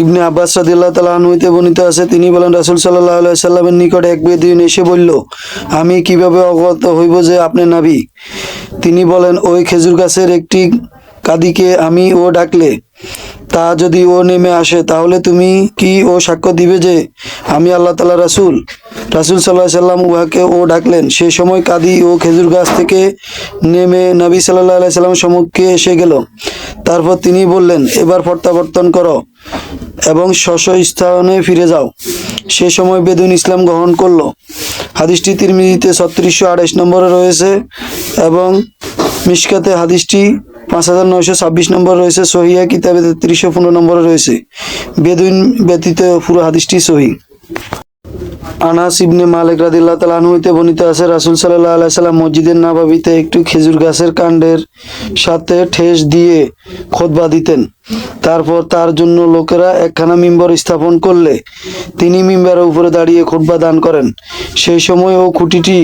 ইবনে আব্বাস রাদিয়াল্লাহু তাআলা আনহু হইতে বর্ণিত আছে, তিনি বলেন, রাসূল সাল্লাল্লাহু আলাইহি সাল্লামের নিকট এক বেদুইন এসে বলল, আমি কিভাবে অবগত হইব যে আপনি নবী? তিনি বলেন, ওই খেজুর গাছের একটি কাদিকে আমি ও ডাকলে তা যদি ও নেমে আসে, তাহলে তুমি কি ও সাক্ষ্য দিবে যে আমি আল্লাহ তাআলা রাসূল? রাসূল সাল্লাল্লাহু আলাইহি সাল্লাম উহাকে ও ডাকলেন। সেই সময় কাদি ও খেজুর গাছ থেকে নেমে নবী সাল্লাল্লাহু আলাইহি সাল্লামের সম্মুখে এসে গেল। তারপর তিনি বললেন, এবার প্রত্যাবর্তন করো এবং স্ব স্থানে ফিরে যাও। সে সময় বেদুইন ইসলাম গ্রহণ করলো। হাদিসটি তিরমিজিতে 3628 নম্বরে রয়েছে এবং মিশকাতে হাদিসটি 5926 নম্বর রয়েছে। সহিহ কিতাবে 315 নম্বরে রয়েছে। বেদুইন ব্যতীত পুরো হাদিসটি সহিহ। আনাস ইবনে মালিক রাদিয়াল্লাহু তাআলা আনহু হইতে বর্ণিত আছে, রাসূল সাল্লাল্লাহু আলাইহি সাল্লাম মসজিদের নববীতে একটু খেজুর গাছের কাণ্ডের সাথে ঠেস দিয়ে খুতবা দিতেন। তারপর তার জন্য লোকেরা একখানা মিম্বর স্থাপন করলে তিনি মিম্বরের উপরে দাঁড়িয়ে খুতবা দান করেন। সেই সময় ও খুঁটিটি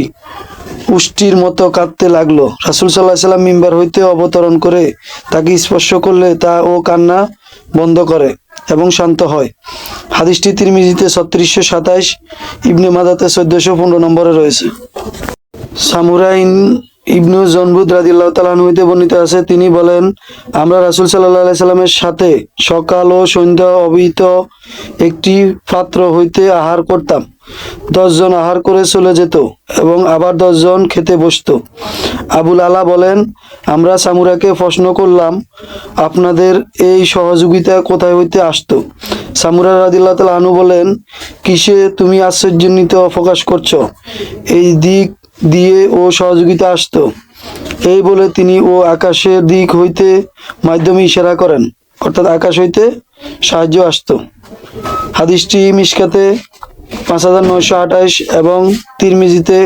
পুষ্টির মতো কাঁদতে লাগলো। রাসূল সাল্লাল্লাহু আলাইহি সাল্লাম মিম্বর হইতে অবতরণ করে তাকে স্পর্শ করলে তা ও কান্না বন্ধ করে এবং শান্ত হয়। হাদিসটি তিরমিজিতে 3627, ইবনে মাজাতে 1415 নম্বরে রয়েছে। সামুরাইন ইবনু জনবুদ রাদিয়াল্লাহু তাআলা আনহু হইতে বর্ণিত আছে, তিনি বলেন, আমরা রাসূল সাল্লাল্লাহু আলাইহি সাল্লামের সাথে সকাল ও সন্ধ্যা অবিরত একটি পাত্র হইতে আহার করতাম। 10 জন আহার করে চলে যেত এবং আবার 10 জন খেতে বসত। আবুল আলা বলেন, আমরা সামুরাকে প্রশ্ন করলাম, আপনাদের এই সহযোগিতা কোথায় হইতে আসতো? সামুরা রাদিয়াল্লাহু তাআলা আনহু বলেন, কিসে তুমি আশ্চর্যান্বিত প্রকাশ করছো? এই দিক দিয়ে ও সহযোগিতা আসতো। এই বলে তিনি ও আকাশের দিক হইতে মাধ্যমে ইশারা করেন, অর্থাৎ আকাশ হইতে সাহায্য আসতো। হাদিসটি মিশকাতে 5928 এবং তিরমিজিতে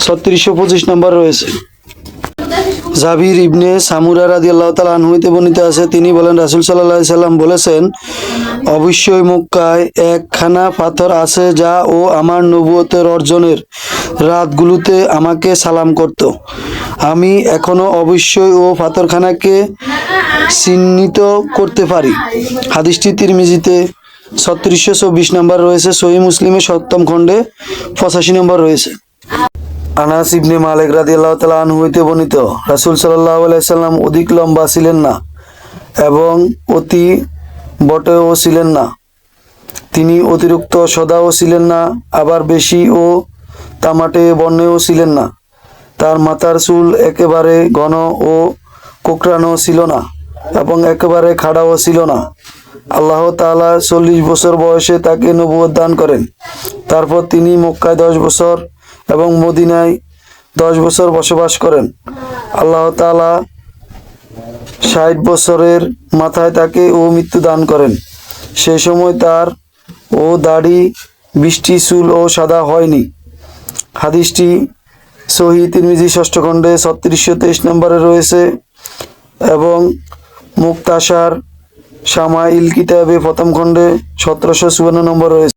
3625 নম্বর রয়েছে। জাবির ইবনে সামুরা রাদিয়াল্লাহু তাআলা আনহু হইতে বর্ণিত আছে, তিনি বলেন, রাসূল সাল্লাল্লাহু আলাইহি সাল্লাম বলেছেন, অবশ্যই মক্কায় একখানা পাথর আছে যা ও আমার নবুয়তের অর্জনের রাতগুলোতে আমাকে সালাম করত। আমি এখনো অবশ্যই ও পাথরখানাকে চিহ্নিত করতে পারি। হাদিসটি তিরমিজিতে 3624 নম্বর রয়েছে। সহিহ মুসলিমে 7ম খণ্ডে 85 নম্বর রয়েছে। আনাস ইবনে মালিক রাদিয়াল্লাহু তাআলা আনহু হইতে বর্ণিত, রাসূল সাল্লাল্লাহু আলাইহি সাল্লাম অধিক লম্বা ছিলেন না এবং অতি বটেও ছিলেন না। তিনি অতিরিক্ত সদাও ছিলেন না, আবার বেশি ও তামাটে বর্ণেও ছিলেন না। তার মাথার চুল একেবারে ঘন ও কোঁকড়ানো ছিল না এবং একেবারে খাড়াও ছিল না। আল্লাহ তাআলা 40 বছর বয়সে তাকে নবুয়ত দান করেন। তারপর তিনি মক্কায় 10 বছর এবং মদিনায় 10 বছর বসবাস করেন। আল্লাহ তাআলা 60 বছরের মাথায় তাকে ও মৃত্যু দান করেন। সেই সময় তার ও দাড়ি, বৃষ্টি, চুল ও সাদা হয়নি। হাদিসটি সহিহ তিরমিজি 6ষ্ঠ খণ্ডে 3623 নম্বরে রয়েছে এবং মুক্তাসার শামাইল কিতাবে 1ম খণ্ডে 1754 নম্বর রয়েছে।